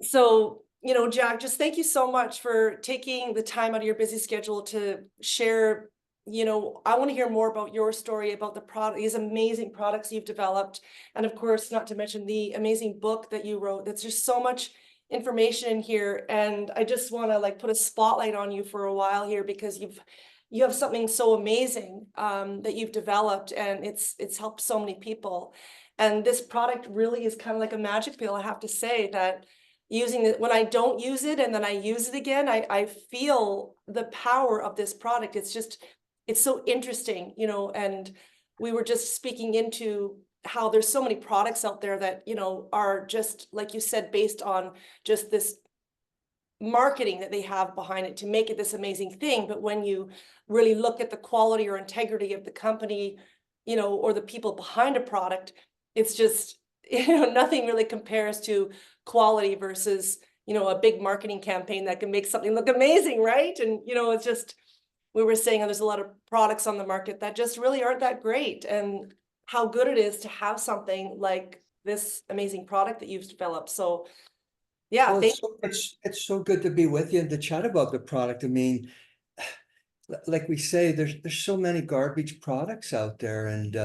So, Jack, just thank you so much for taking the time out of your busy schedule to share. I want to hear more about your story, about the product, these amazing products you've developed. And of course, not to mention the amazing book that you wrote. That's just so much information in here. And I just want to like put a spotlight on you for a while here because you have something so amazing that you've developed, and it's helped so many people. And this product really is kind of like a magic pill, I have to say, that using it when I don't use it and then I use it again, I feel the power of this product. It's so interesting, and we were just speaking into how there's so many products out there that, are just, like you said, based on just this marketing that they have behind it to make it this amazing thing. But when you really look at the quality or integrity of the company, or the people behind a product, it's just, nothing really compares to quality versus, a big marketing campaign that can make something look amazing, right? And, it's just, we were saying there's a lot of products on the market that just really aren't that great. And how good it is to have something like this amazing product that you've developed. So yeah, Well, thank it's so good to be with you and to chat about the product. I mean, like we say, there's so many garbage products out there, and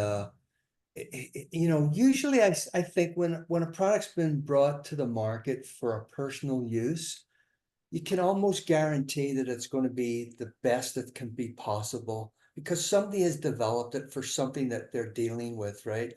usually I think when a product's been brought to the market for a personal use, you can almost guarantee that it's going to be the best that can be possible because somebody has developed it for something that they're dealing with, right?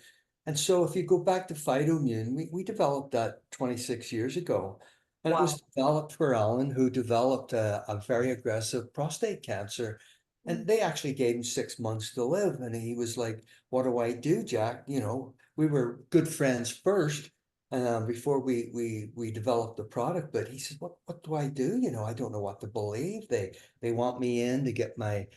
And so if you go back to Phytomune, we developed that 26 years ago. And it Wow. was developed for Alan, who developed a very aggressive prostate cancer. And they actually gave him 6 months to live. And he was like, what do I do, Jack? We were good friends first before we developed the product. But he said, what do I do? I don't know what to believe. They want me in to get my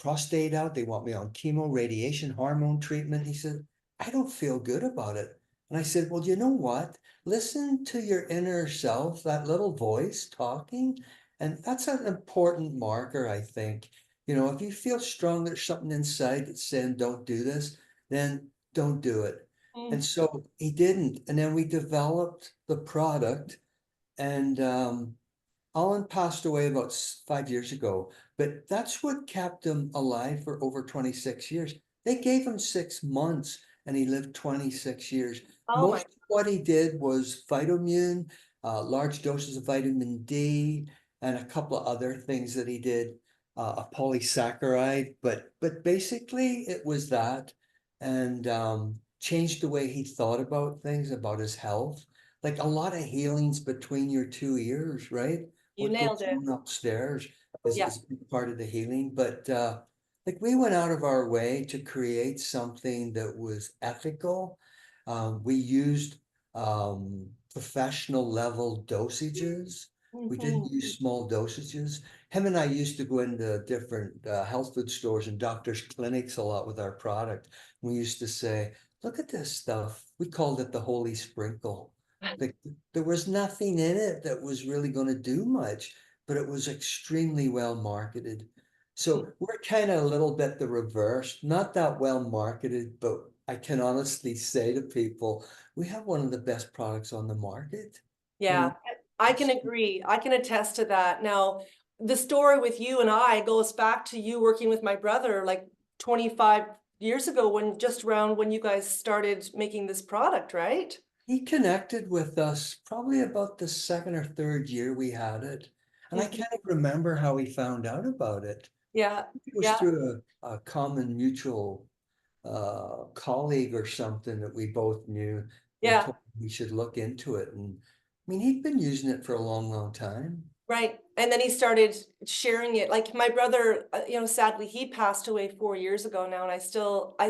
prostate out. They want me on chemo, radiation, hormone treatment. He said, I don't feel good about it. And I said, well, you know what? Listen to your inner self, that little voice talking. And that's an important marker, I think. If you feel strong, there's something inside that's saying, don't do this, then don't do it. And Mm. so he didn't. And then we developed the product, and Alan passed away about 5 years ago, but that's what kept him alive for over 26 years. They gave him 6 months and he lived 26 years. Oh my. Most of what he did was Phytomune, large doses of vitamin D, and a couple of other things that he did, a polysaccharide, but basically it was that, and changed the way he thought about things, about his health. Like a lot of healings between your two ears, right? You What nailed goes it. on upstairs is, Yeah. is a big part of the healing. But like we went out of our way to create something that was ethical. We used professional level dosages. We didn't Mhm. use small dosages. Him and I used to go into different health food stores and doctors' clinics a lot with our product. We used to say, look at this stuff. We called it the holy sprinkle. Like there was nothing in it that was really going to do much, but it was extremely well marketed. So we're kind of a little bit the reverse, not that well marketed, but I can honestly say to people, we have one of the best products on the market. You Yeah, know, I can it's agree. I can attest to that. Now, the story with you and I goes back to you working with my brother like 25 years ago, when just around when you guys started making this product, right? he connected with us probably about the second or third year we had it. And I Mhm. can't even remember how he found out about it. Yeah, It was yeah, through a common mutual colleague or something that we both knew that yeah. told me we should look into it. And I mean, he'd been using it for a long, long time. Right. And then he started sharing it. Like my brother, sadly he passed away 4 years ago now, and I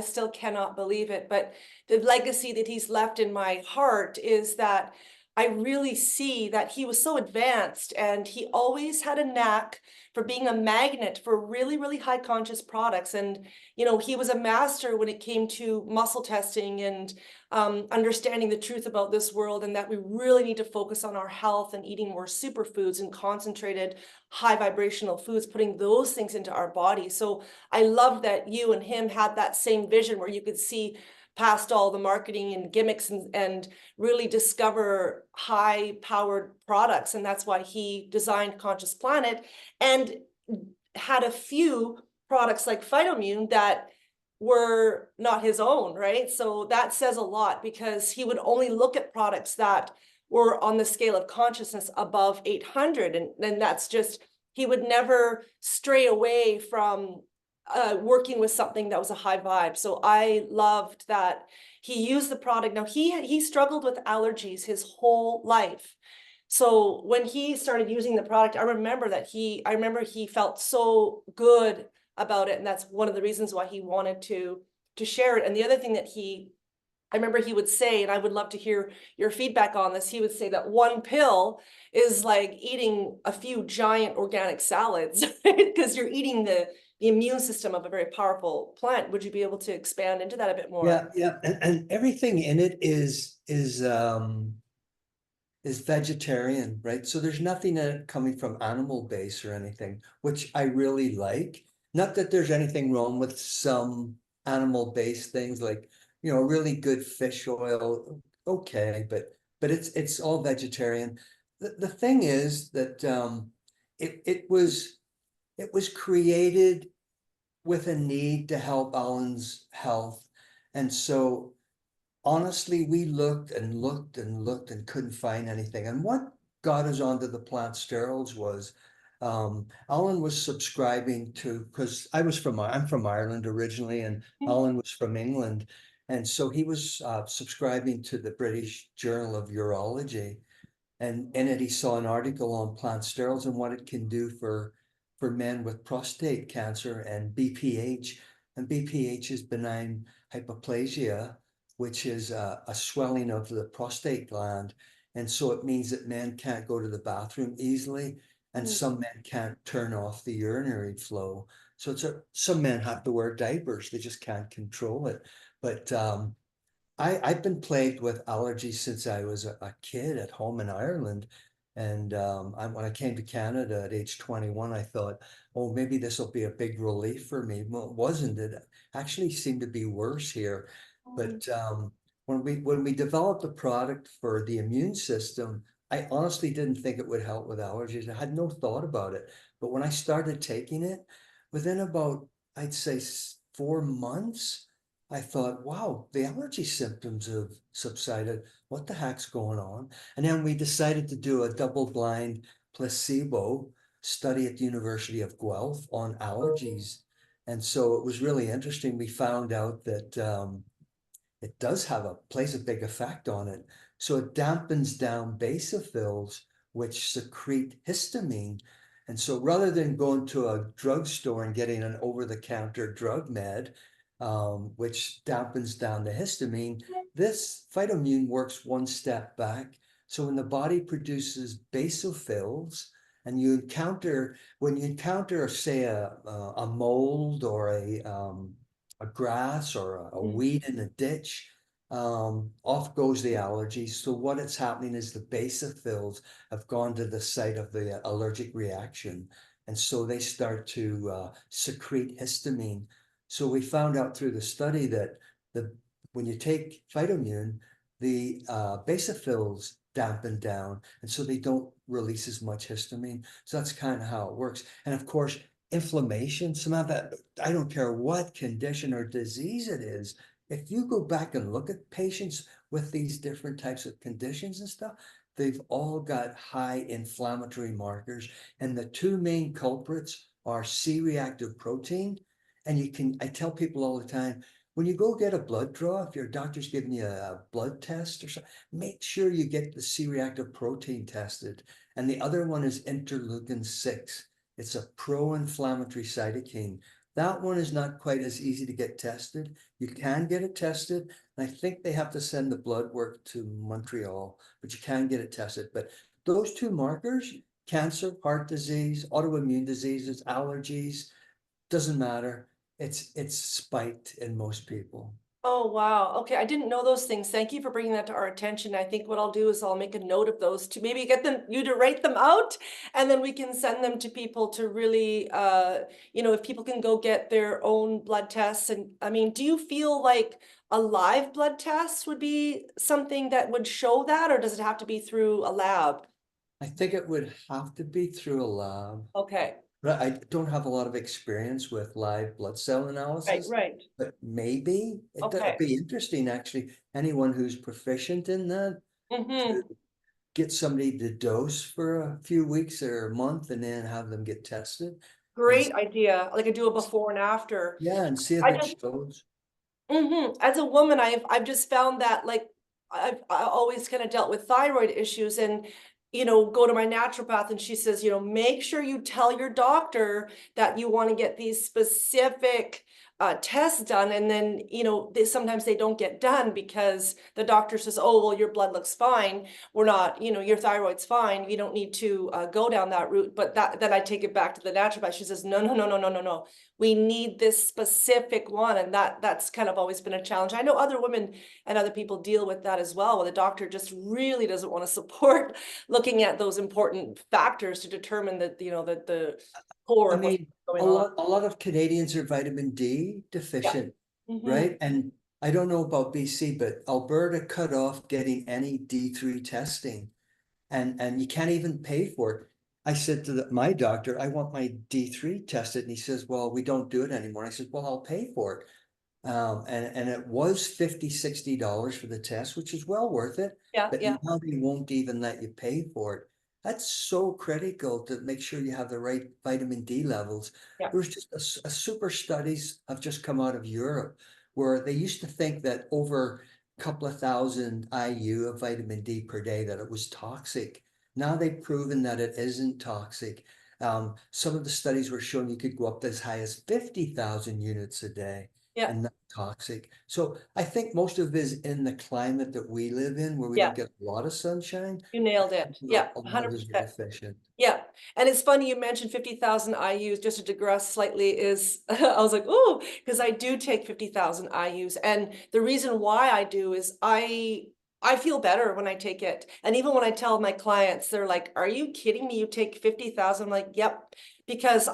still cannot believe it. But the legacy that he's left in my heart is that I really see that he was so advanced, and he always had a knack for being a magnet for really, really high conscious products. And, he was a master when it came to muscle testing and understanding the truth about this world, and that we really need to focus on our health and eating more superfoods and concentrated high vibrational foods, putting those things into our body. So I love that you and him had that same vision where you could see past all the marketing and gimmicks and really discover high powered products. And that's why he designed Conscious Planet and had a few products like Phytomune that were not his own, right? So that says a lot, because he would only look at products that were on the scale of consciousness above 800. And then that's just, he would never stray away from working with something that was a high vibe. So I loved that he used the product. Now he struggled with allergies his whole life. So when he started using the product, I remember he felt so good about it, and that's one of the reasons why he wanted to share it. And the other thing that I remember he would say, and I would love to hear your feedback on this, he would say that one pill is like eating a few giant organic salads, because you're eating the immune system of a very powerful plant. Would you be able to expand into that a bit more? Yeah, and everything in it is vegetarian, right? So there's nothing in it coming from animal base or anything, which I really like. Not that there's anything wrong with some animal-based things, like, you know, really good fish oil, okay, but it's all vegetarian. The thing is that it was created with a need to help Alan's health. And so honestly, we looked and looked and looked and couldn't find anything. And what got us onto the plant sterols was Alan was subscribing to, because I'm from Ireland originally, and Alan was from England. And so he was subscribing to the British Journal of Urology. And in it, he saw an article on plant sterols and what it can do for men with prostate cancer and BPH. And BPH is benign hyperplasia, which is a swelling of the prostate gland. And so it means that men can't go to the bathroom easily, and some men can't turn off the urinary flow. So some men have to wear diapers. They just can't control it. But I've been plagued with allergies since I was a kid at home in Ireland. And when I came to Canada at age 21, I thought, oh, maybe this will be a big relief for me. Well, it wasn't. It actually seemed to be worse here. But when we developed a product for the immune system, I honestly didn't think it would help with allergies. I had no thought about it. But when I started taking it, within about, I'd say 4 months, I thought, wow, the allergy symptoms have subsided. What the heck's going on? And then we decided to do a double-blind placebo study at the University of Guelph on allergies. And so it was really interesting. We found out that it does plays a big effect on it. So it dampens down basophils, which secrete histamine. And so rather than going to a drugstore and getting an over-the-counter drug med, which dampens down the histamine, this Phytomune works one step back. So when the body produces basophils, and when you encounter, say, a mold or a grass or a weed in a ditch, off goes the allergy. So what is happening is the basophils have gone to the site of the allergic reaction, and so they start to secrete histamine. So we found out through the study that when you take Phytomune, the basophils dampen down, and so they don't release as much histamine. So that's kind of how it works. And of course, inflammation, some of that, I don't care what condition or disease it is, if you go back and look at patients with these different types of conditions and stuff, they've all got high inflammatory markers. And the two main culprits are C-reactive protein. And I tell people all the time, when you go get a blood draw, if your doctor's giving you a blood test or something, make sure you get the C-reactive protein tested. And the other one is interleukin-6. It's a pro-inflammatory cytokine. That one is not quite as easy to get tested. You can get it tested, and I think they have to send the blood work to Montreal, but you can get it tested. But those two markers, cancer, heart disease, autoimmune diseases, allergies, doesn't matter. It's spiked in most people. Oh, wow. Okay, I didn't know those things. Thank you for bringing that to our attention. I think what I'll do is I'll make a note of those to maybe get you to write them out, and then we can send them to people to really, if people can go get their own blood tests. And I mean, do you feel like a live blood test would be something that would show that, or does it have to be through a lab? I think it would have to be through a lab. Okay, But I don't have a lot of experience with live blood cell right, analysis, right. but maybe it'd Okay. be interesting, actually, anyone who's proficient in that to Mm-hmm. get somebody to dose for a few weeks or a month and then have them get tested and Great idea. Like I do a before and after. yeah, and see if I it just shows. As a woman, I've just found that like I always kind of dealt with thyroid issues and go to my naturopath and she says, make sure you tell your doctor that you want to get these specific tests done. And then, sometimes they don't get done because the doctor says, oh, well, your blood looks fine. We're not, your thyroid's fine. You don't need to go down that route. But then I take it back to the naturopath. She says, no, no, no, no, no, no, no, we need this specific one, and that's kind of always been a challenge. I know other women and other people deal with that as well, where the doctor just really doesn't want to support looking at those important factors to determine that that the core I of what's mean, going on. a lot of Canadians are vitamin D Yeah. deficient, Hmm. right? And I don't know about BC, but Alberta cut off getting any D3 testing. And you can't even pay for it. I said to my doctor, I want my D3 tested, and he says, well, we don't do it anymore. I said, well, I'll pay for it. And it was $50, $60 for the test, which is well worth it. Yeah, But yeah, now they won't even let you pay for it. That's so critical to make sure you have the right vitamin D levels. yeah, There was just a super studies have just come out of Europe where they used to think that over a couple of thousand IU of vitamin D per day, that it was toxic. Now they've proven that it isn't toxic. Some of the studies were showing you could go up as high as 50,000 units a day yeah, and not toxic. So I think most of it is in the climate that we live in, where we yeah. don't get a lot of sunshine. You I nailed think it. Yeah, a lot of us are 100%. deficient. Yeah, and it's funny you mentioned 50,000 IUs, just to digress slightly is I was like, "Oh," because I do take 50,000 IUs, and the reason why I do is I feel better when I take it, and even when I tell my clients, they're like, "Are you kidding me? You take 50,000?" I'm like, "Yep," because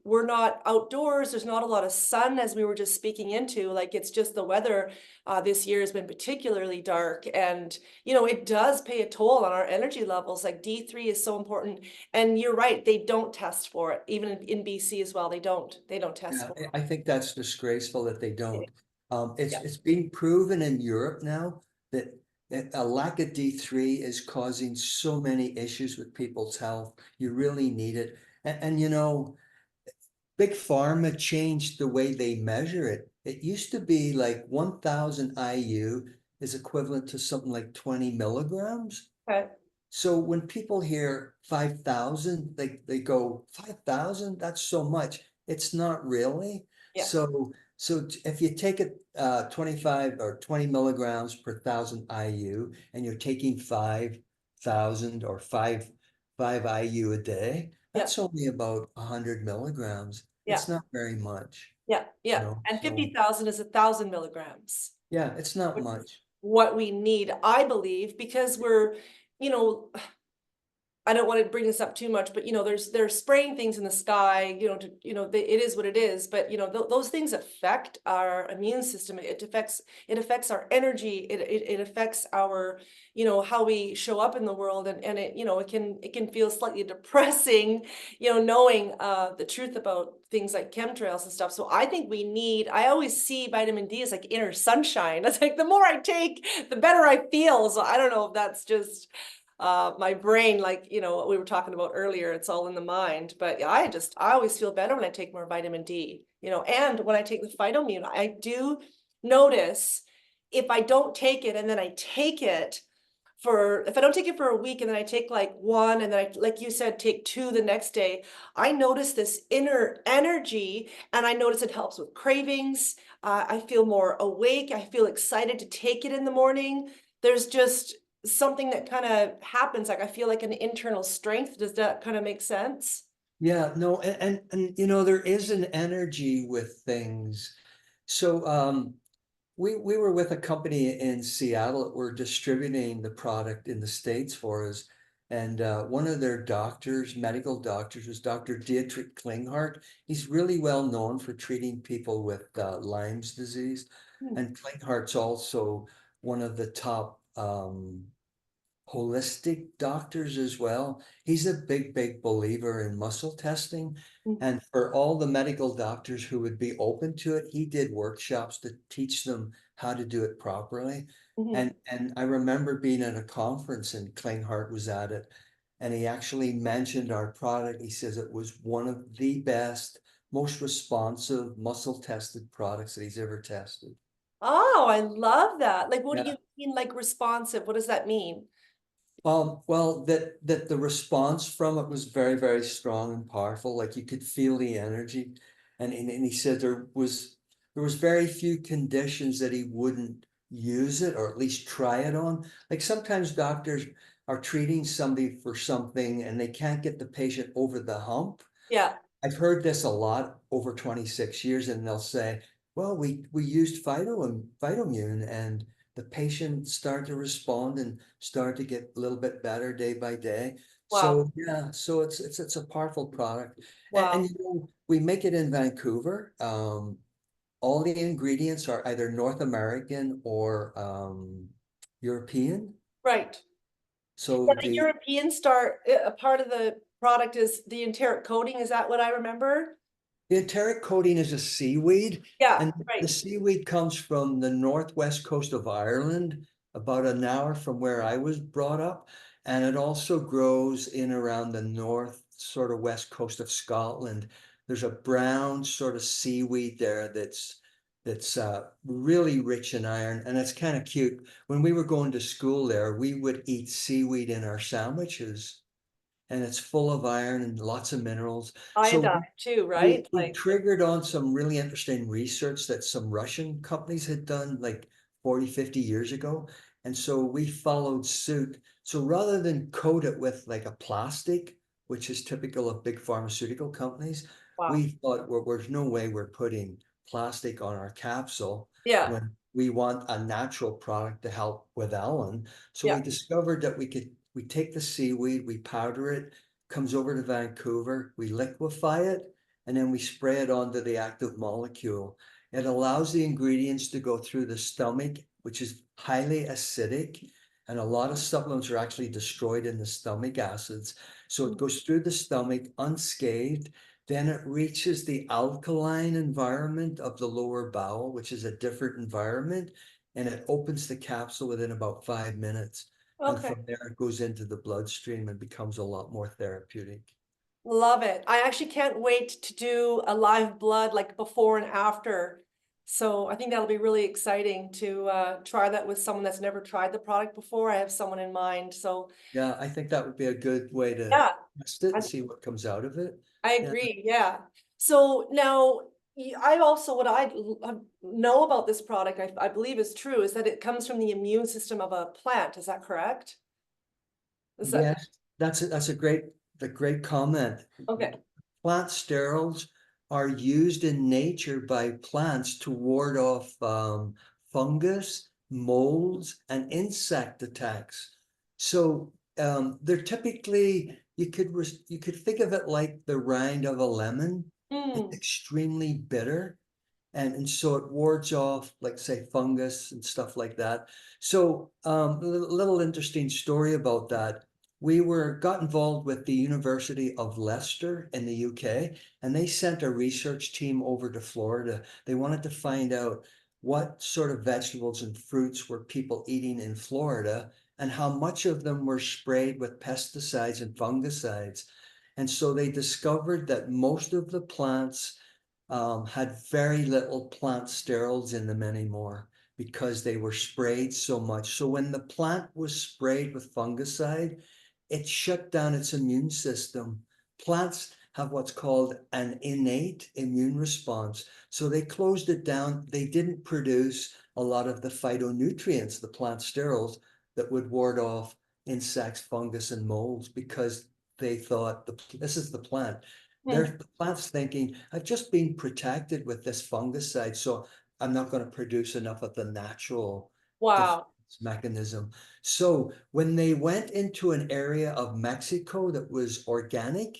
we're not outdoors, there's not a lot of sun as we were just speaking into, like, it's just the weather, this year has been particularly dark, and, it does pay a toll on our energy levels, like, D3 is so important, and you're right, they don't test for it, even in BC as well, they don't test Yeah, for I think that's disgraceful that they it. don't. Yeah, It's being proven in Europe now that a lack of D3 is causing so many issues with people's health. You really need it. And Big Pharma changed the way they measure it. It used to be like 1,000 IU is equivalent to something like 20 milligrams. okay, So when people hear 5,000, they go, 5,000? That's so much. It's not really. yeah, So if you take it 25 or 20 milligrams per thousand IU and you're taking 5,000 or five IU a day, yeah, that's only about 100 milligrams. yeah, It's not very much, yeah, yeah, and so 50,000 is 1,000 milligrams, yeah, it's not which is much. what we need, I believe, because you know, I don't want to bring this up too much, but they're spraying things in the sky, it is what it is, but those things affect our immune system. It affects our energy. It affects our, how we show up in the world, and it can feel slightly depressing, knowing the truth about things like chemtrails and stuff. So I always see vitamin D as like inner sunshine. It's like the more I take, the better I feel. So I don't know if that's just my brain, like what we were talking about earlier, it's all in the mind. But yeah, I always feel better when I take more vitamin D, and when I take the Phytomune, I do notice if I don't take it and then I take it if I don't take it for a week and then I take like one and then like you said, take two the next day, I notice this inner energy, and I notice it helps with cravings. I feel more awake. I feel excited to take it in the morning. There's just something that kind of happens. Like I feel like an internal strength. Does that kind of make sense? Yeah, no, and there is an energy with things. So we were with a company in Seattle that were distributing the product in the States for us. And one of their doctors, medical doctors, was Dr. Dietrich Klinghardt. He's really well known for treating people with Lyme's disease. Hmm. And Klinghardt's also one of the top holistic doctors as well. He's a big believer in muscle testing. Mhm. And for all the medical doctors who would be open to it, he did workshops to teach them how to do it properly. Mhm. And I remember being at a conference and Klinghardt was at it, and he actually mentioned our product. He says it was one of the best, most responsive muscle tested products that he's ever tested. Oh, I love that. Like, what do Yeah. you mean, like responsive? What does that mean? Well, that the response from it was very strong and powerful. Like you could feel the energy, and he said there was very few conditions that he wouldn't use it or at least try it on. Like sometimes doctors are treating somebody for something and they can't get the patient over the hump. Yeah. I've heard this a lot over 26 years, and they'll say, well, we used Phytomune and the patient started to respond and start to get a little bit better day by day. Wow. So yeah, so it's a powerful product. And Wow. you know, we make it in Vancouver. All the ingredients are either North American or European. Right. So Yeah, the the European star, a part of the product is the enteric coating. Is that what I remember? The enteric coating is a seaweed, Yeah, and the right. seaweed comes from the northwest coast of Ireland, about an hour from where I was brought up. And it also grows in around the north, sort of west coast of Scotland. There's a brown sort of seaweed there that's really rich in iron, and it's kind of cute. When we were going to school there, we would eat seaweed in our sandwiches, and it's full of iron and lots of minerals. So Iodine too, we right? we Like, triggered on some really interesting research that some Russian companies had done like 40, 50 years ago. And so we followed suit. So rather than coat it with like a plastic, which is typical of big pharmaceutical companies, wow. we thought, well, there's no way we're putting plastic on our capsule Yeah, when we want a natural product to help with Ellen. So yeah. we discovered that we take the seaweed, we powder it, comes over to Vancouver, we liquefy it, and then we spray it onto the active molecule. It allows the ingredients to go through the stomach, which is highly acidic, and a lot of supplements are actually destroyed in the stomach acids. So it Mm. goes through the stomach unscathed. Then it reaches the alkaline environment of the lower bowel, which is a different environment, and it opens the capsule within about 5 minutes. And Okay. from there, it goes into the bloodstream and becomes a lot more therapeutic. Love it. I actually can't wait to do a live blood like before and after. So I think that'll be really exciting to try that with someone that's never tried the product before. I have someone in mind. So Yeah, I think that would be a good way to yeah, test it I, and see what comes out of it. I Yeah. agree. Yeah. So now I also, what I know about this product, I believe is true, is that it comes from the immune system of a plant. Is that correct? Is that Yes, that's a great comment. okay? Plant sterols are used in nature by plants to ward off fungus, molds, and insect attacks. So they're typically you could think of it like the rind of a lemon. It's Mm, extremely bitter, and so it wards off, like say, fungus and stuff like that. So a little interesting story about that. We got involved with the University of Leicester in the UK, and they sent a research team over to Florida. They wanted to find out what sort of vegetables and fruits were people eating in Florida and how much of them were sprayed with pesticides and fungicides. And so they discovered that most of the plants had very little plant sterols in them anymore because they were sprayed so much. So when the plant was sprayed with fungicide, it shut down its immune system. Plants have what's called an innate immune response. So they closed it down. They didn't produce a lot of the phytonutrients, the plant sterols, that would ward off insects, fungus, and molds because they thought this is the plant. mm, The plant's thinking, I've just been protected with this fungicide, so I'm not going to produce enough of the natural wow. mechanism. So when they went into an area of Mexico that was organic,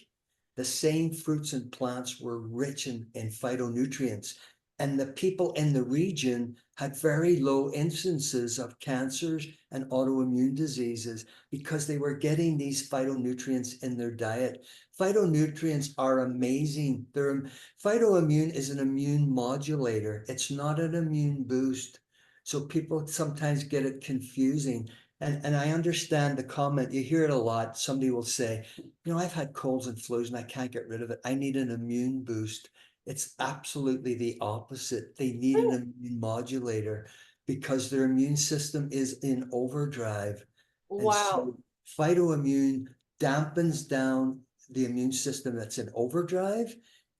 the same fruits and plants were rich in phytonutrients. And the people in the region had very low instances of cancers and autoimmune diseases because they were getting these phytonutrients in their diet. Phytonutrients are amazing. Phytoimmune is an immune modulator. It's not an immune boost. So people sometimes get it confusing. And I understand the comment, you hear it a lot. Somebody will say, I've had colds and flus and I can't get rid of it. I need an immune boost. It's absolutely the opposite. They need an immune modulator because their immune system is in overdrive. And Wow. so phytoimmune dampens down the immune system that's in overdrive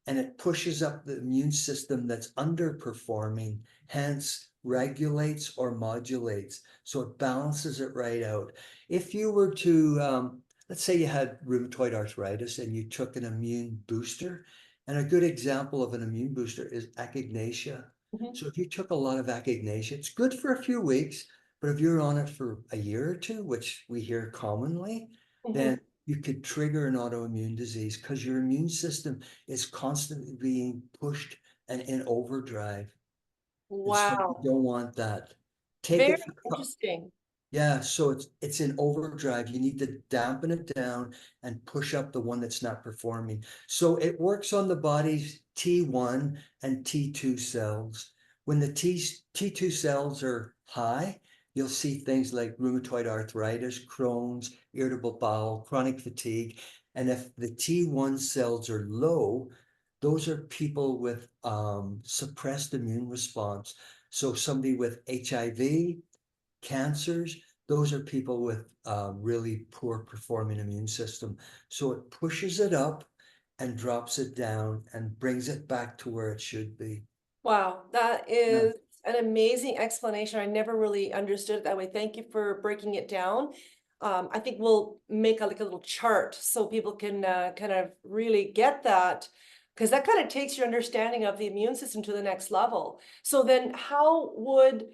and it pushes up the immune system that's underperforming, hence regulates or modulates. So it balances it right out. If you were to, let's say you had rheumatoid arthritis and you took an immune booster, and a good example of an immune booster is echinacea. Mhm, So if you took a lot of echinacea, it's good for a few weeks, but if you're on it for a year or two, which we hear commonly, mhm. then you could trigger an autoimmune disease because your immune system is constantly being pushed and in overdrive. And so you Wow. don't want that. Take Very it for interesting. yeah, so it's in overdrive. You need to dampen it down and push up the one that's not performing. So it works on the body's T1 and T2 cells. When the T2 cells are high, you'll see things like rheumatoid arthritis, Crohn's, irritable bowel, chronic fatigue. And if the T1 cells are low, those are people with suppressed immune response. So somebody with HIV, cancers, those are people with really poor performing immune system. So it pushes it up and drops it down and brings it back to where it should be. Wow, that Yeah. is an amazing explanation. I never really understood it that way. Thank you for breaking it down. I think we'll make like a little chart so people can kind of really get that, because that kind of takes your understanding of the immune system to the next level. So then how would,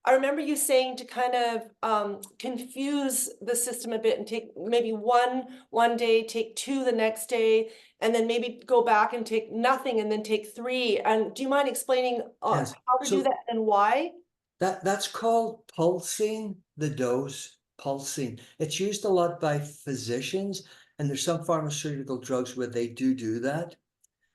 I remember you saying to kind of confuse the system a bit and take maybe one day, take two the next day, and then maybe go back and take nothing and then take three. And do you mind explaining Yes. how to do So that and why? that's called pulsing the dose, pulsing. It's used a lot by physicians, and there's some pharmaceutical drugs where they do that.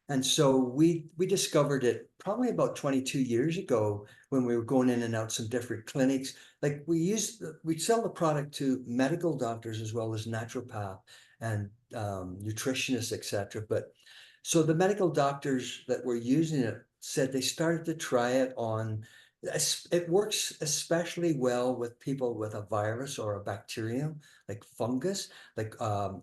And so we discovered it probably about 22 years ago when we were going in and out some different clinics. Like we sell the product to medical doctors as well as naturopath and nutritionists, etc. But so the medical doctors that were using it said they started to try it on. It works especially well with people with a virus or a bacterium like fungus, like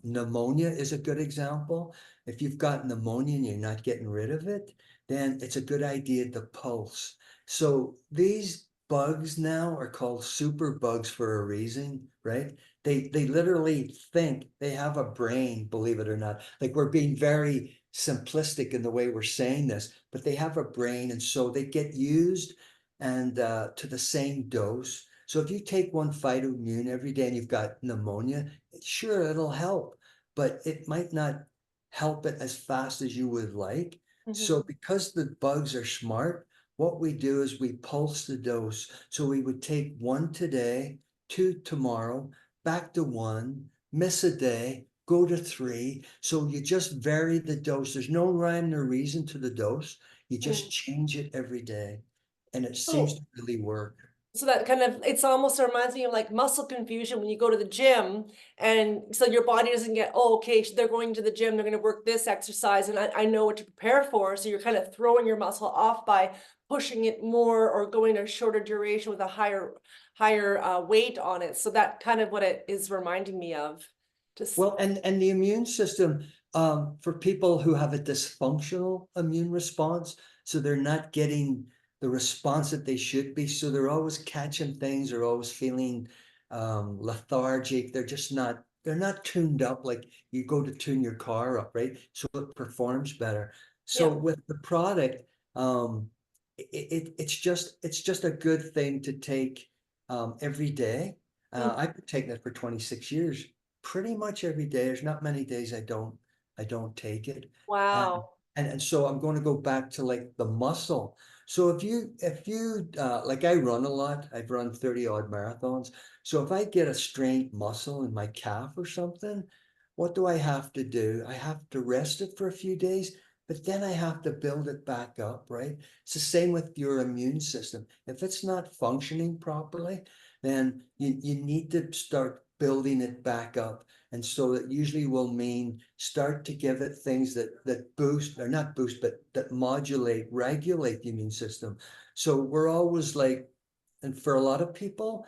pneumonia is a good example. If you've got pneumonia and you're not getting rid of it, then it's a good idea to pulse. So these bugs now are called super bugs for a reason, right? They literally think they have a brain, believe it or not. Like we're being very simplistic in the way we're saying this, but they have a brain, and so they get used and to the same dose. So if you take one phytomune every day and you've got pneumonia, sure, it'll help, but it might not help it as fast as you would like. Mhm. So because the bugs are smart, what we do is we pulse the dose. So we would take one today, two tomorrow, back to one, miss a day, go to three. So you just vary the dose. There's no rhyme or reason to the dose. You just Mm. change it every day. And it seems So to really work. So that kind of, it's almost reminds me of like muscle confusion when you go to the gym. And so your body doesn't get, oh, okay, they're going to the gym, they're going to work this exercise, and I know what to prepare for. So you're kind of throwing your muscle off by pushing it more or going a shorter duration with a higher weight on it. So that kind of what it is reminding me of. Just Well, and the immune system, for people who have a dysfunctional immune response, so they're not getting the response that they should be, so they're always catching things, they're always feeling lethargic, they're not tuned up like you go to tune your car up, right? So it performs better. So yeah. with the product, it's just a good thing to take every day. Mm. I've been taking it for 26 years, pretty much every day. There's not many days I don't take it. And Wow. and so I'm going to go back to like the muscle. So if you like I run a lot, I've run 30 odd marathons. So if I get a strained muscle in my calf or something, what do I have to do? I have to rest it for a few days, but then I have to build it back up, right? It's the same with your immune system. If it's not functioning properly, then you need to start building it back up. And so that usually will mean start to give it things that boost, or not boost, but that modulate, regulate the immune system. So we're always like, and for a lot of people,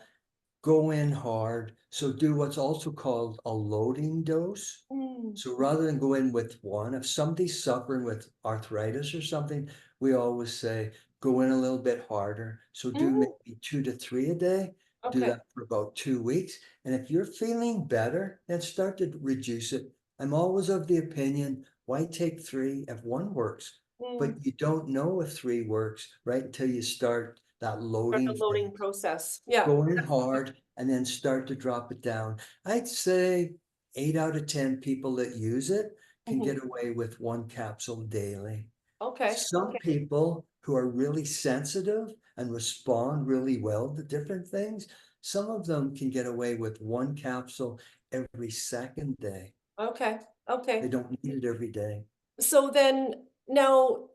go in hard. So do what's also called a loading dose. Mm. So rather than go in with one, if somebody's suffering with arthritis or something, we always say go in a little bit harder. So do Mm. maybe 2 to 3 a day. Do Okay. that for about 2 weeks. And if you're feeling better, then start to reduce it. I'm always of the opinion, why take three if one works? But Mm. you don't know if three works right until you start that Start the loading loading phase, process. Yeah. go in hard and then start to drop it down. I'd say 8 out of 10 people that use it can Mhm. get away with one capsule daily. Okay. Some Okay. people who are really sensitive and respond really well to different things, some of them can get away with one capsule every second day. Okay. They Okay. don't need it every day. So then now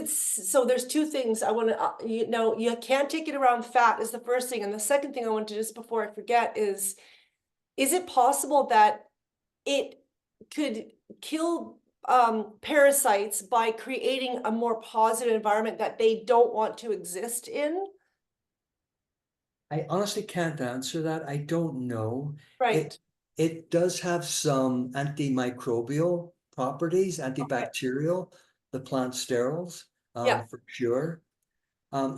so there's two things I want to you know you can't take it around fat is the first thing, and the second thing I want to just before I forget is it possible that it could kill parasites by creating a more positive environment that they don't want to exist in? I honestly can't answer that. I don't know. It Right. it does have some antimicrobial properties, Okay. antibacterial, the plant sterols, Yeah. for sure.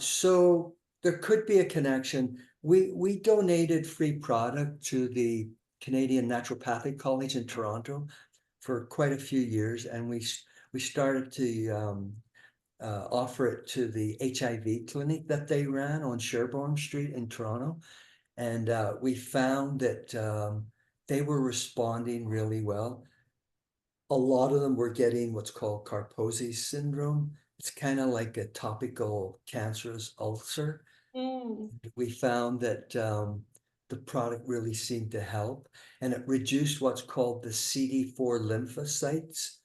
So there could be a connection. We donated free product to the Canadian Naturopathic College in Toronto for quite a few years, and we started to offer it to the HIV clinic that they ran on Sherbourne Street in Toronto. And we found that they were responding really well. A lot of them were getting what's called Kaposi syndrome. It's kind of like a topical cancerous ulcer. Mm. We found that the product really seemed to help, and it reduced what's called the CD4 lymphocytes,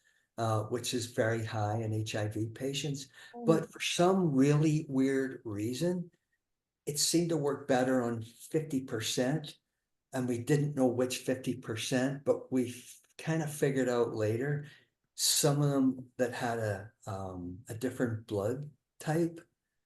which is very high in HIV patients. Mm. But for some really weird reason, it seemed to work better on 50%. And we didn't know which 50%, but we kind of figured out later some of them that had a different blood type.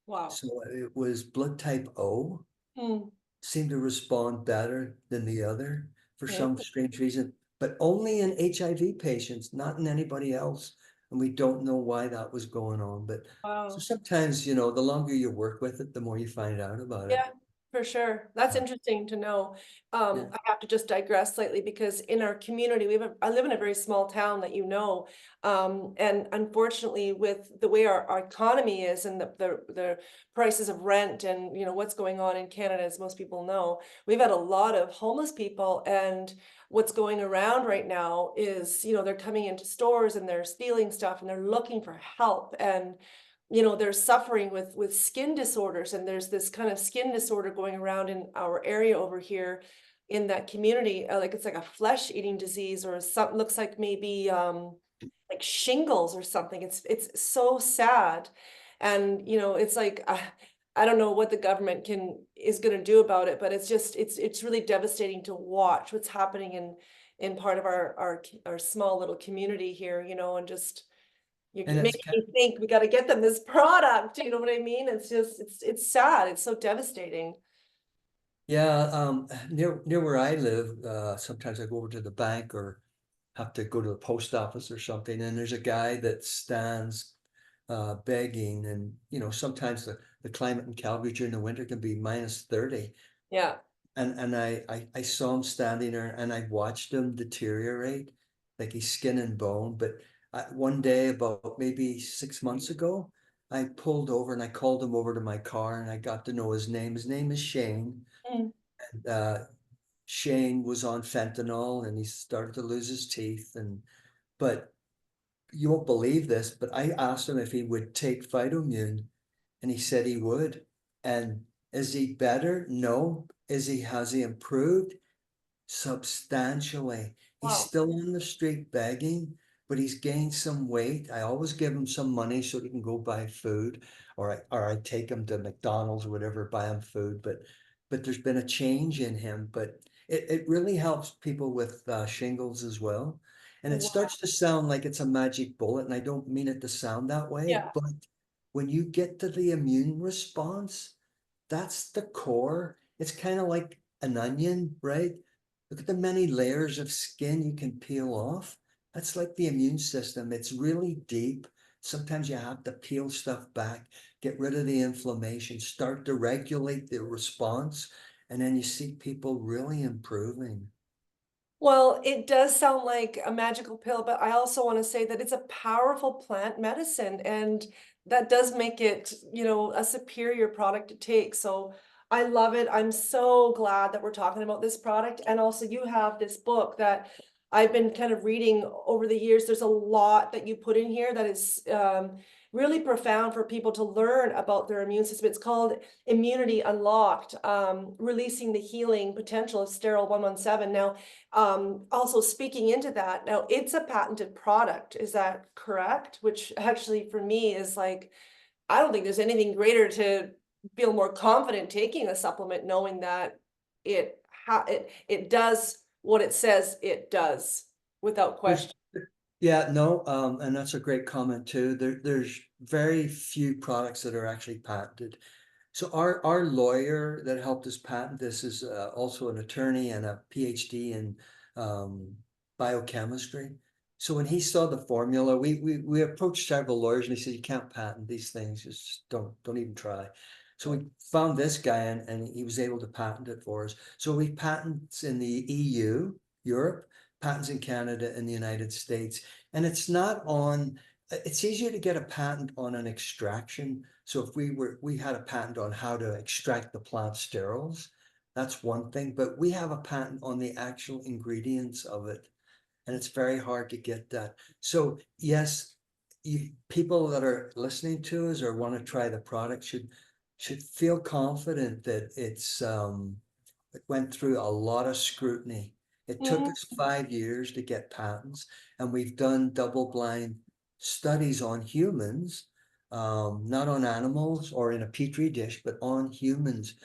Wow. So it was blood type O Mm. seemed to respond better than the other for Okay. some strange reason, but only in HIV patients, not in anybody else. And we don't know why that was going on. But so Wow. sometimes, the longer you work with it, the more you find out about it. Yeah, for sure. That's Uh, interesting to know. Yeah. I have to just digress slightly because in our community, I live in a very small town that you know. And unfortunately, with the way our economy is and the prices of rent and what's going on in Canada, as most people know, we've had a lot of homeless people. And what's going around right now is, they're coming into stores and they're stealing stuff and they're looking for help. And they're suffering with skin disorders, and there's this kind of skin disorder going around in our area over here in that community. Like it's like a flesh eating disease or something, looks like maybe like shingles or something. It's so sad. And it's like I don't know what the government is going to do about it, but it's really devastating to watch what's happening in part of our small little community here, and just you're And it's making me think we gotta get them this product, you know what I mean? It's just it's sad, it's so devastating. Yeah, near where I live, sometimes I go over to the bank or have to go to the post office or something, and there's a guy that stands begging, and sometimes the climate in Calgary during the winter can be -30. Yeah. And I saw him standing there and I watched him deteriorate, like he's skin and bone. But one day, about maybe 6 months ago, I pulled over and I called him over to my car and I got to know his name. His name is Shane. Mm. And Shane was on fentanyl and he started to lose his teeth. And but you won't believe this, but I asked him if he would take Phytomune and he said he would. And is he better? No. Has he improved? Substantially. He's Wow. still on the street begging, but he's gained some weight. I always give him some money so he can go buy food, or I take him to McDonald's or whatever, buy him food. But there's been a change in him. But it really helps people with shingles as well. And it Wow. starts to sound like it's a magic bullet, and I don't mean it to sound that way, Yeah. but when you get to the immune response, that's the core. It's kind of like an onion, right? Look at the many layers of skin you can peel off. That's like the immune system. It's really deep. Sometimes you have to peel stuff back, get rid of the inflammation, start to regulate the response, and then you see people really improving. Well, it does sound like a magical pill, but I also want to say that it's a powerful plant medicine, and that does make it, a superior product to take. So I love it. I'm so glad that we're talking about this product. And also, you have this book that I've been kind of reading over the years. There's a lot that you put in here that is really profound for people to learn about their immune system. It's called Immunity Unlocked, Releasing the Healing Potential of Sterol 117. Now, also speaking into that, now it's a patented product, is that correct? Which actually for me is like, I don't think there's anything greater to feel more confident taking a supplement, knowing that it does what it says it does without There's question. Yeah, no, and that's a great comment too. There's very few products that are actually patented. So our lawyer that helped us patent this is also an attorney and a PhD in um, biochemistry. So when he saw the formula, we approached several lawyers and he said, you can't patent these things, just don't even try. So we found this guy and he was able to patent it for us. So we patents in the EU, Europe, patents in Canada and the United States. And it's easier to get a patent on an extraction. So if we had a patent on how to extract the plant sterols, that's one thing, but we have a patent on the actual ingredients of it. And it's very hard to get that. So yes, people that are listening to us or want to try the product should feel confident that it went through a lot of scrutiny. It took Mhm. us 5 years to get patents, and we've done double-blind studies on humans, not on animals or in a petri dish, but on humans.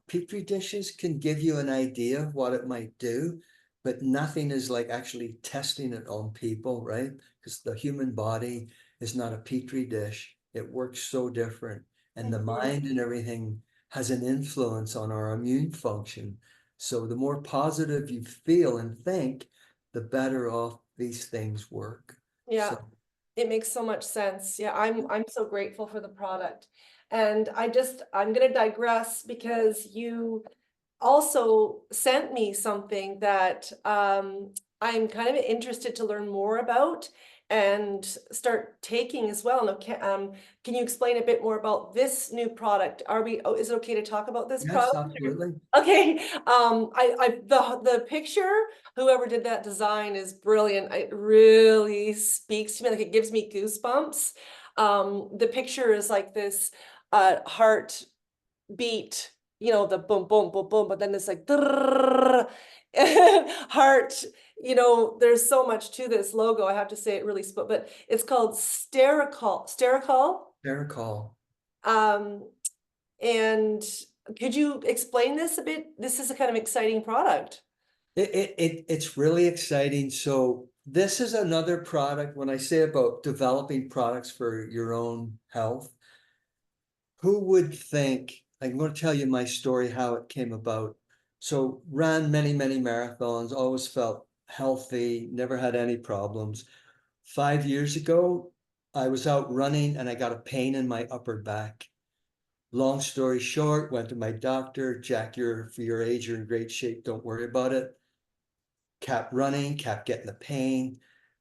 Petri dishes can give you an idea of what it might do, but nothing is like actually testing it on people, right? Because the human body is not a petri dish. It works so different. And the Mhm. mind and everything has an influence on our immune function. So the more positive you feel and think, the better off these things work. Yeah, So it makes so much sense. Yeah, I'm so grateful for the product. And I'm gonna digress because you also sent me something that I'm kind of interested to learn more about and start taking as well. Now, can you explain a bit more about this new product? Is it okay to talk about this yes, product? absolutely. Okay, the picture, whoever did that design is brilliant. It really speaks to me, like it gives me goosebumps. The picture is like this heart beat, the boom, boom, boom, boom, but then it's like heart, there's so much to this logo. I have to say it really spoke, but it's called Stericol. Call. Um, and could you explain this a bit? This is a kind of exciting product. It's really exciting. So this is another product. When I say about developing products for your own health, who would think, I'm going to tell you my story, how it came about. So ran many, many marathons, always felt healthy, never had any problems. 5 years ago, I was out running and I got a pain in my upper back. Long story short, went to my doctor. Jack, for your age, you're in great shape. Don't worry about it. Kept running, kept getting the pain.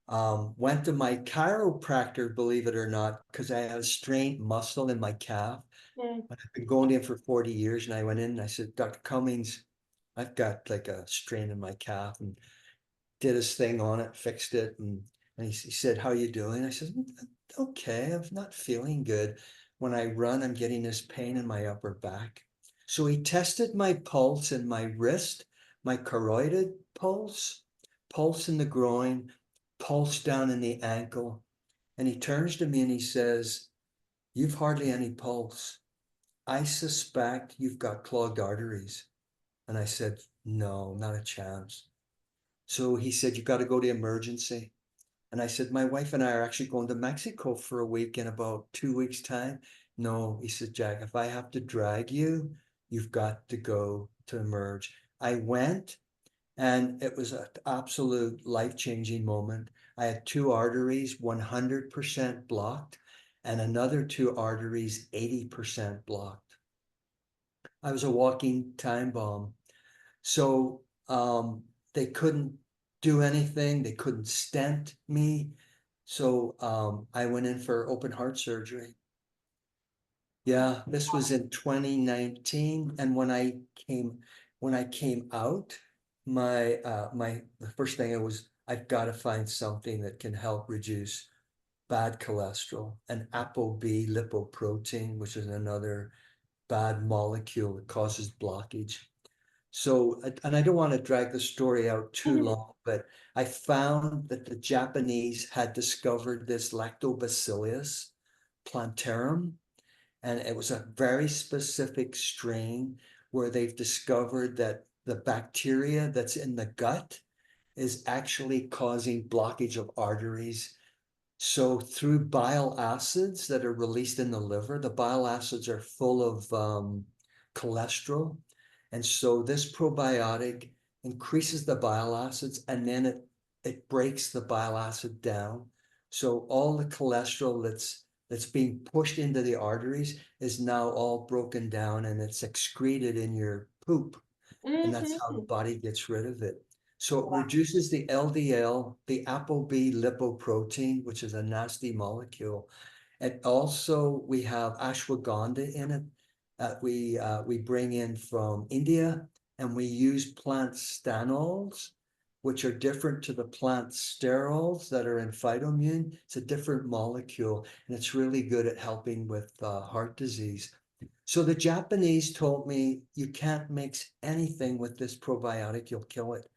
Went to my chiropractor, believe it or not, because I had a strained muscle in my calf. Mm. I've been going in for 40 years, and I went in and I said, Dr. Cummings, I've got like a strain in my calf, and did his thing on it, fixed it, and he said, "How you doing?" I said, "Okay, I'm not feeling good. When I run, I'm getting this pain in my upper back." So he tested my pulse in my wrist, my carotid pulse, pulse in the groin, pulse down in the ankle. And he turns to me and he says, "You've hardly any pulse. I suspect you've got clogged arteries." And I said, "No, not a chance." So he said, "You got to go to emergency." And I said, "My wife and I are actually going to Mexico for a week in about 2 weeks' time." "No," he said, "Jack, if I have to drag you, you've got to go to emerge." I went, and it was an absolute life-changing moment. I had two arteries 100% blocked, and another two arteries 80% blocked. I was a walking time bomb. So they couldn't do anything. They couldn't stent me. So I went in for open heart surgery. Yeah, this was in 2019. And when I came out, the first thing I was, I've got to find something that can help reduce bad cholesterol. And ApoB lipoprotein, which is another bad molecule that causes blockage. So, and I don't want to drag the story out too Mhm. long, but I found that the Japanese had discovered this Lactobacillus plantarum, and it was a very specific strain where they've discovered that the bacteria that's in the gut is actually causing blockage of arteries. So through bile acids that are released in the liver, the bile acids are full of cholesterol. And so this probiotic increases the bile acids, and then it breaks the bile acid down. So all the cholesterol that's being pushed into the arteries is now all broken down, and it's excreted in your poop. And that's how the Mhm. body gets rid of it. So it Wow. reduces the LDL, the ApoB lipoprotein, which is a nasty molecule. And also we have ashwagandha in it that we bring in from India, and we use plant stanols, which are different to the plant sterols that are in Phytomune. It's a different molecule, and it's really good at helping with heart disease. So the Japanese told me, "You can't mix anything with this probiotic, you'll kill it."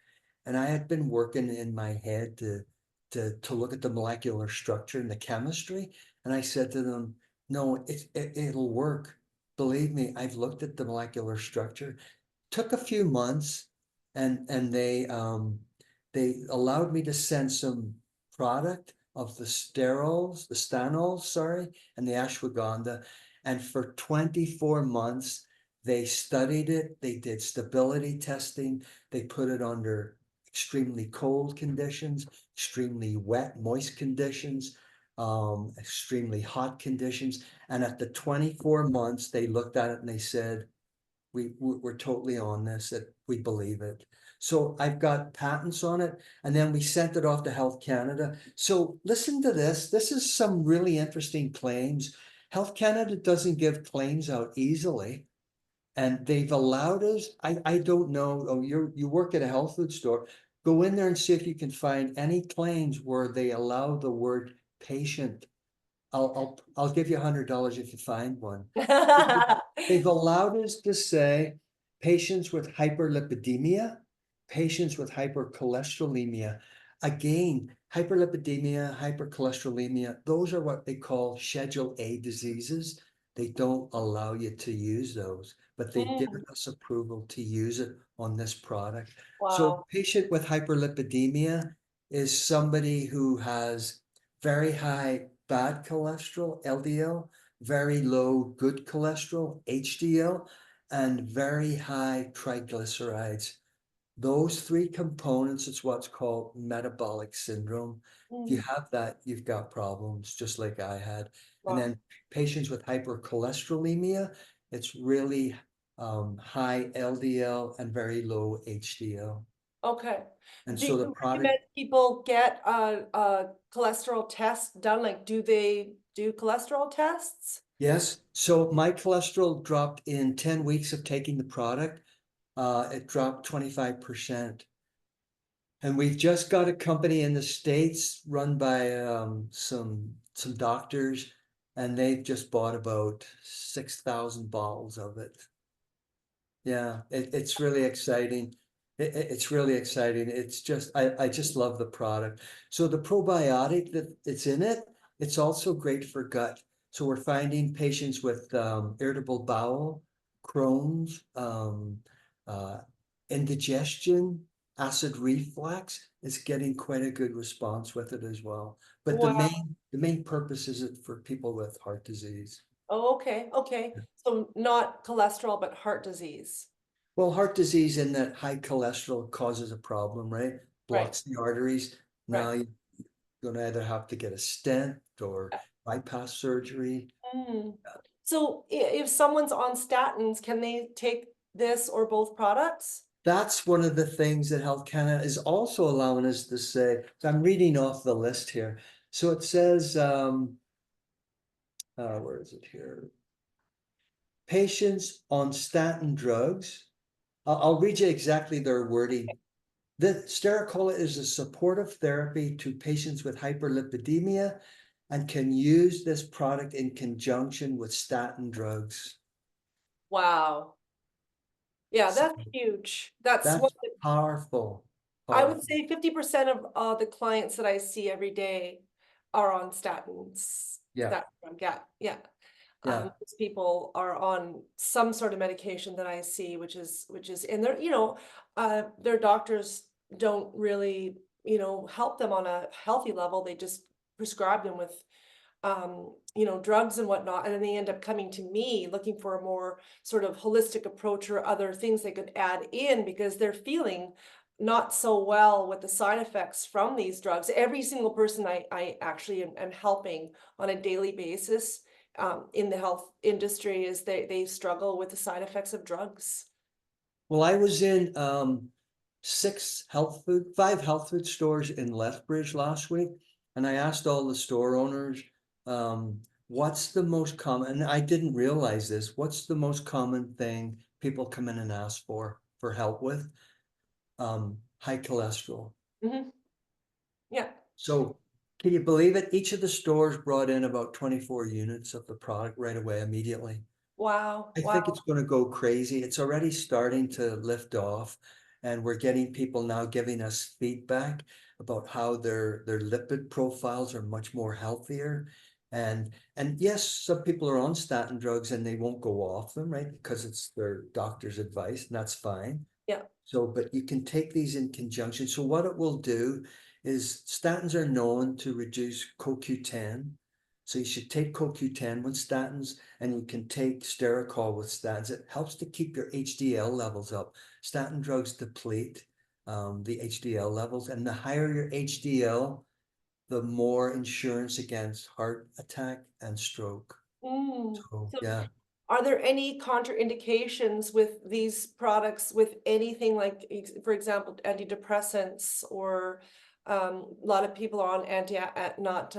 And I had been working in my head to look at the molecular structure and the chemistry. And I said to them, "No, it'll work. Believe me, I've looked at the molecular structure." Took a few months, and they allowed me to send some product of the sterols, the stanols, sorry, and the ashwagandha. And for 24 months, they studied it. They did stability testing. They put it under extremely cold conditions, extremely wet, moist conditions, extremely hot conditions. And at the 24 months, they looked at it and they said, we're totally on this, that we believe it." So I've got patents on it, and then we sent it off to Health Canada. So listen to this. This is some really interesting claims. Health Canada doesn't give claims out easily, and they've allowed us. I don't know. Oh, you work at a health food store. Go in there and see if you can find any claims where they allow the word patient. I'll give you $100 if you find one. They've allowed us to say patients with hyperlipidemia, patients with hypercholesterolemia. Again, hyperlipidemia, hypercholesterolemia, those are what they call Schedule A diseases. They don't allow you to use those, but they've given Mm. us approval to use it on this product. So Wow. patient with hyperlipidemia is somebody who has very high bad cholesterol, LDL, very low good cholesterol, HDL, and very high triglycerides. Those three components, it's what's called metabolic syndrome. If you Mm. have that, you've got problems, just like I had. And Wow. then patients with hypercholesterolemia, it's really high LDL and very low HDL. Okay. And Do so the you product, recommend people get a cholesterol test done? Like, do they do cholesterol tests? yes, so my cholesterol dropped in 10 weeks of taking the product. It dropped 25%. And we've just got a company in the States run by some doctors, and they've just bought about 6,000 bottles of it. Yeah, it's really exciting. It's really exciting. It's just I just love the product. So the probiotic that it's in it, it's also great for gut. So we're finding patients with irritable bowel, Crohn's, uh, indigestion, acid reflux is getting quite a good response with it as well. But Wow. the main purpose is it for people with heart disease. Oh, okay, okay. So not cholesterol, but heart disease. Well, heart disease and that high cholesterol causes a problem, right? Right, Blocks the arteries. right. Now you're gonna either have to get a stent or bypass surgery. Mm. So if someone's on statins, can they take this or both products? That's one of the things that Health Canada is also allowing us to say. So I'm reading off the list here. So it says, where is it here? Patients on statin drugs. I'll read you exactly their wording. The Stericola is a supportive therapy to patients with hyperlipidemia and can use this product in conjunction with statin drugs. Wow. Yeah, So that's huge. That's what that's powerful, I would powerful. say 50% of the clients that I see every day are on statins. Yeah, That yeah, yeah. yeah. Most people are on some sort of medication that I see, which is, and they're, their doctors don't really, help them on a healthy level. They just prescribe them with drugs and whatnot, and then they end up coming to me looking for a more sort of holistic approach or other things they could add in because they're feeling not so well with the side effects from these drugs. Every single person I actually am helping on a daily basis in the health industry is they struggle with the side effects of drugs. Well, I was in five health food stores in Lethbridge last week, and I asked all the store owners, what's the most common, and I didn't realize this, what's the most common thing people come in and ask for help with? High cholesterol. Hmm. Yeah. So can you believe it? Each of the stores brought in about 24 units of the product right away, immediately. Wow. I think Wow. it's going to go crazy. It's already starting to lift off, and we're getting people now giving us feedback about how their lipid profiles are much more healthier. And yes, some people are on statin drugs and they won't go off them, right? Because it's their doctor's advice, and that's fine. Yeah. So, but you can take these in conjunction. So what it will do is statins are known to reduce CoQ10. So you should take CoQ10 with statins, and you can take Stericol with statins. It helps to keep your HDL levels up. Statin drugs deplete the HDL levels, and the higher your HDL, the more insurance against heart attack and stroke. Mm. So So yeah. are there any contraindications with these products with anything like, for example, antidepressants or a lot of people are on not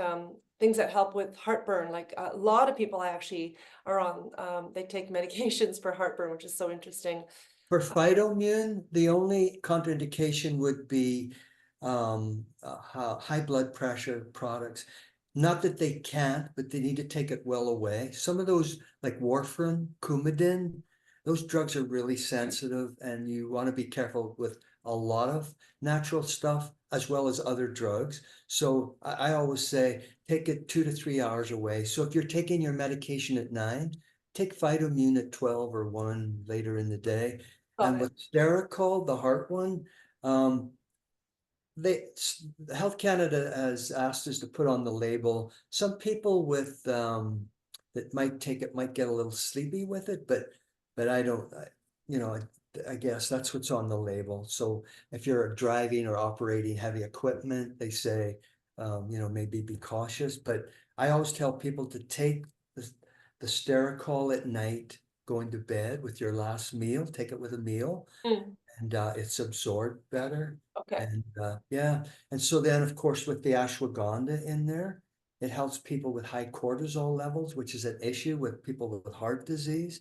things that help with heartburn. Like a lot of people actually are on, they take medications for heartburn, which is so interesting. For Phytomune, the only contraindication would be high blood pressure products. Not that they can't, but they need to take it well away. Some of those, like warfarin, Coumadin, those drugs are really sensitive, and you want to be careful with a lot of natural stuff as well as other drugs. So I always say take it 2 to 3 hours away. So if you're taking your medication at 9, take Phytomune at 12 or 1 later in the day. Got And it. with Stericol, the heart one, um, they Health Canada has asked us to put on the label. Some people with that might take it might get a little sleepy with it, but I don't, you know, I guess that's what's on the label. So if you're driving or operating heavy equipment, they say, maybe be cautious. But I always tell people to take the Stericol at night, going to bed with your last meal. Take it with a meal, Mm. and it's absorbed better. Okay. And yeah, and so then of course with the ashwagandha in there, it helps people with high cortisol levels, which is an issue with people with heart disease.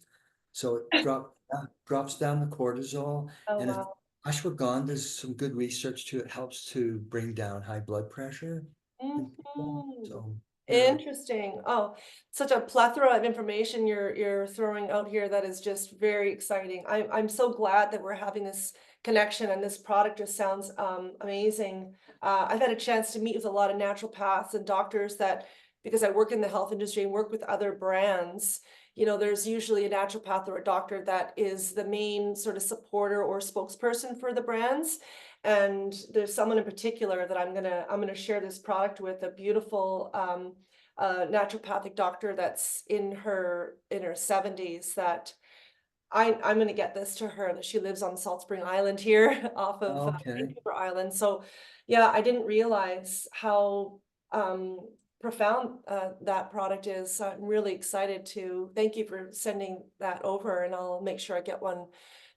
So it drops down the cortisol, Oh, and if wow. ashwagandha is some good research too, it helps to bring down high blood pressure in people. Mhm. So yeah. Interesting. Oh, such a plethora of information you're throwing out here that is just very exciting. I'm so glad that we're having this connection and this product just sounds amazing. I've had a chance to meet with a lot of naturopaths and doctors that because I work in the health industry and work with other brands, you know, there's usually a naturopath or a doctor that is the main sort of supporter or spokesperson for the brands. And there's someone in particular that I'm gonna share this product with, a beautiful naturopathic doctor that's in her 70s that I'm gonna get this to her that she lives on Salt Spring Island here off of Okay. Vancouver Island. So yeah, I didn't realize how um, profound that product is. So I'm really excited to thank you for sending that over, and I'll make sure I get one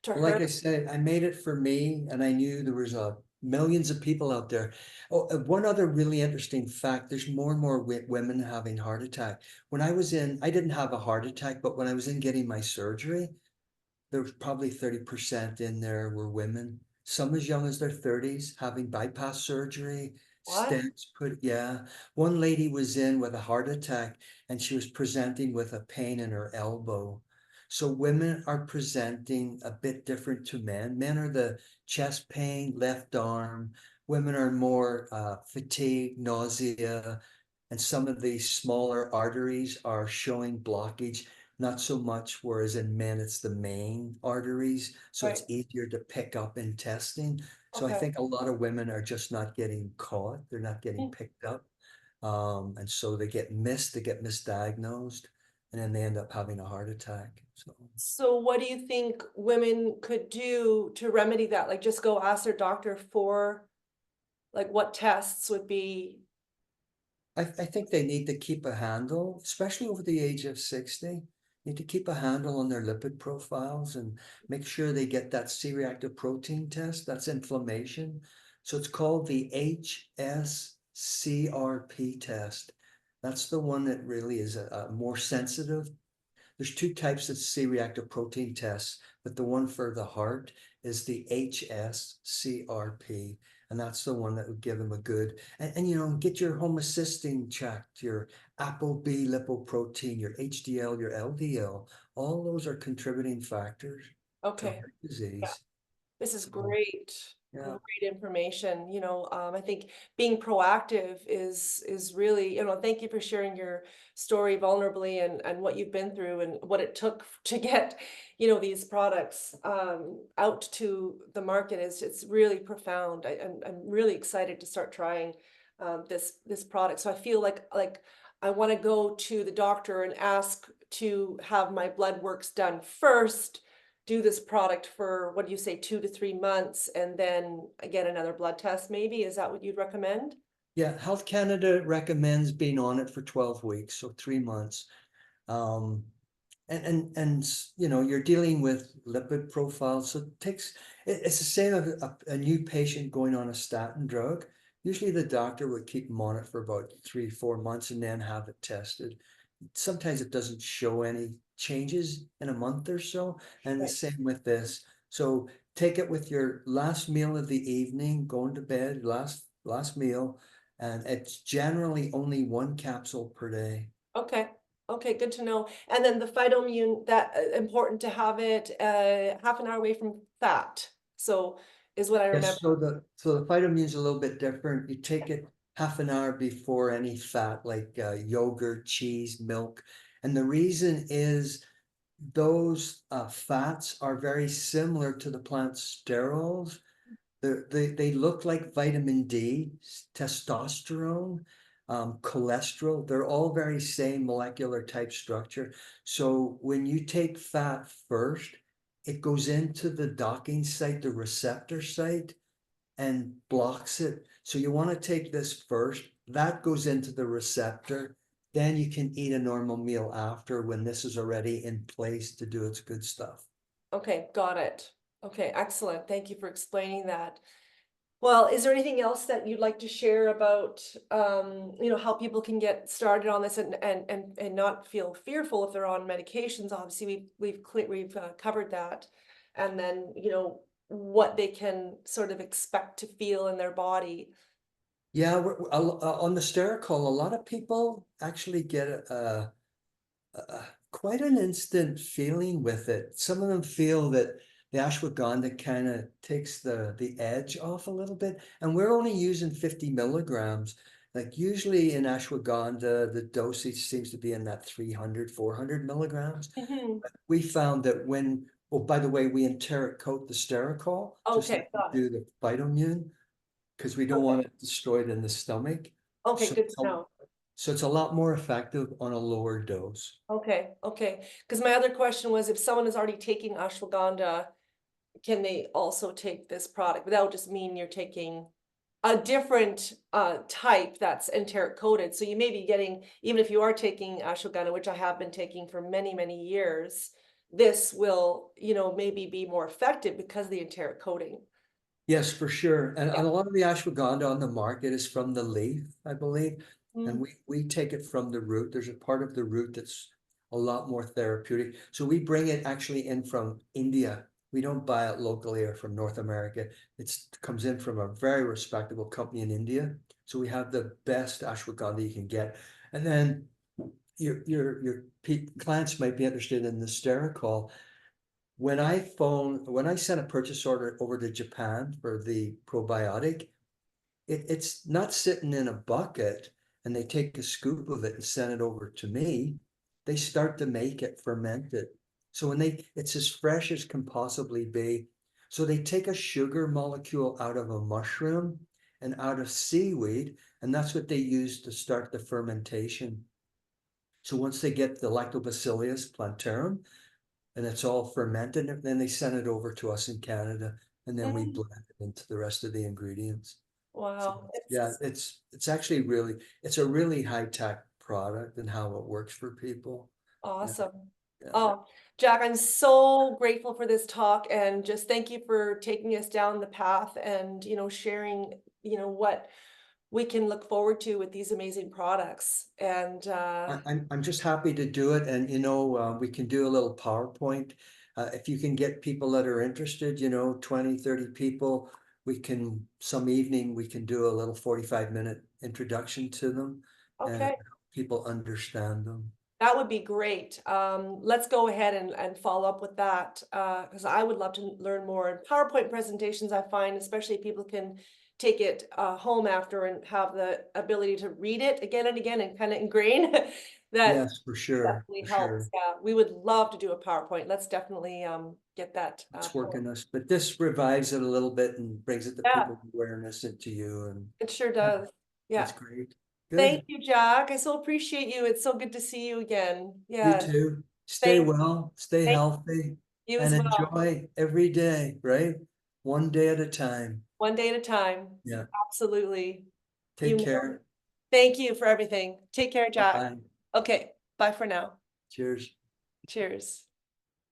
to Well, her. like I said, I made it for me, and I knew there was millions of people out there. Oh, one other really interesting fact: there's more and more women having heart attack. When I was in, I didn't have a heart attack, but when I was in getting my surgery, there was probably 30% in there were women, some as young as their 30s, having bypass surgery, What? stents put, yeah. One lady was in with a heart attack and she was presenting with a pain in her elbow. So women are presenting a bit different to men. Men are the chest pain, left arm. Women are more fatigue, nausea, and some of the smaller arteries are showing blockage, not so much, whereas in men, it's the main arteries. So Right. it's easier to pick up in testing. So I Okay. think a lot of women are just not getting caught. They're not getting picked up. And so they get missed, they get misdiagnosed, and then they end up having a heart attack. So So what do you think women could do to remedy that? Like just go ask their doctor for like what tests would be I think they need to keep a handle, especially over the age of 60. Need to keep a handle on their lipid profiles and make sure they get that C-reactive protein test. That's inflammation. So it's called the HSCRP test. That's the one that really is a more sensitive. There's two types of C-reactive protein tests, but the one for the heart is the HSCRP, and that's the one that would give them a good, and you know, get your homocysteine checked, your ApoB lipoprotein, your HDL, your LDL. All those are contributing factors to okay. heart disease. This is So, great, yeah. great information. You know, I think being proactive is really, you know, thank you for sharing your story vulnerably and what you've been through and what it took to get, you know, these products out to the market is it's really profound. I'm really excited to start trying this product. So I feel like I want to go to the doctor and ask to have my blood works done first, do this product for, what do you say, 2 to 3 months, and then get another blood test maybe? Is that what you'd recommend? Yeah, Health Canada recommends being on it for 12 weeks, so 3 months. Um, and you know, you're dealing with lipid profiles, so it's the same as a new patient going on a statin drug. Usually the doctor would keep them on it for about 3 4 months and then have it tested. Sometimes it doesn't show any changes in a month or so, and the Right. same with this. So take it with your last meal of the evening, going to bed, last meal, and it's generally only one capsule per day. Okay. Okay, good to know. And then the phytomune, that important to have it half an hour away from fat. So is what I remember. Yes, so the Phytomune is a little bit different. You take it half an hour before any fat like yogurt, cheese, milk. And the reason is those fats are very similar to the plant sterols. They look like vitamin D, testosterone, cholesterol. They're all very same molecular type structure. So when you take fat first, it goes into the docking site, the receptor site, and blocks it. So you want to take this first. That goes into the receptor. Then you can eat a normal meal after when this is already in place to do its good stuff. Okay, got it. Okay, excellent. Thank you for explaining that. Well, is there anything else that you'd like to share about, how people can get started on this and not feel fearful if they're on medications? Obviously, we've covered that, and then what they can sort of expect to feel in their body. Yeah, on the Stericol, a lot of people actually get quite an instant feeling with it. Some of them feel that the ashwagandha kind of takes the edge off a little bit, and we're only using 50 milligrams. Like usually in ashwagandha, the dosage seems to be in that 300, 400 milligrams. Mhm. We found that oh, by the way, we enteric coat the Stericol, just like Okay, we got it. do the Phytomune, because we don't Okay, want it destroyed in the stomach. okay, So, good to know. so it's a lot more effective on a lower dose. Okay, okay. Because my other question was, if someone is already taking ashwagandha, can they also take this product? But that would just mean you're taking a different type that's enteric coated. So you may be getting, even if you are taking ashwagandha, which I have been taking for many, many years, this will, maybe be more effective because of the enteric coating. Yes, for sure. Yeah. And a lot of the ashwagandha on the market is from the leaf, I believe. And Mm. we take it from the root. There's a part of the root that's a lot more therapeutic. So we bring it actually in from India. We don't buy it locally or from North America. It comes in from a very respectable company in India. So we have the best ashwagandha you can get. And then your clients might be interested in the Stericol. When I sent a purchase order over to Japan for the probiotic, it's not sitting in a bucket and they take a scoop of it and send it over to me. They start to make it fermented. So it's as fresh as can possibly be. So they take a sugar molecule out of a mushroom and out of seaweed, and that's what they use to start the fermentation. So once they get the Lactobacillus plantarum, and it's all fermented, and then they send it over to us in Canada, and then we Mm. blend it into the rest of the ingredients. So Wow, yeah, it's it's actually it's a really high tech product and how it works for people. Yeah, awesome. yeah. Oh, Jack, I'm so grateful for this talk and just thank you for taking us down the path and, sharing, what we can look forward to with these amazing products. And I'm just happy to do it, and we can do a little PowerPoint. If you can get people that are interested, 20, 30 people, some evening we can do a little 45-minute introduction to them and okay, people understand them. that would be great. Let's go ahead and follow up with that because I would love to learn more. And PowerPoint presentations, I find, especially if people can take it home after and have the ability to read it again and again and kind of ingrain that Yes, for sure, definitely for helps. sure. Yeah, we would love to do a PowerPoint. Let's definitely get that. It's working us, but this revives it a little bit and brings it to Yeah, people's awareness into you, and it sure yeah, does. that's Yeah. great. Thank Good. you, Jack. I so appreciate you. It's so good to see you again. You Yeah. too. Stay Thank, well, stay thank healthy, you and as well. enjoy every day, right? One day at a time. One day at a time. Yeah. Absolutely. Take You know, care. thank you for everything. Take care, Jack. Bye-bye. Okay, bye for now. Cheers. Cheers.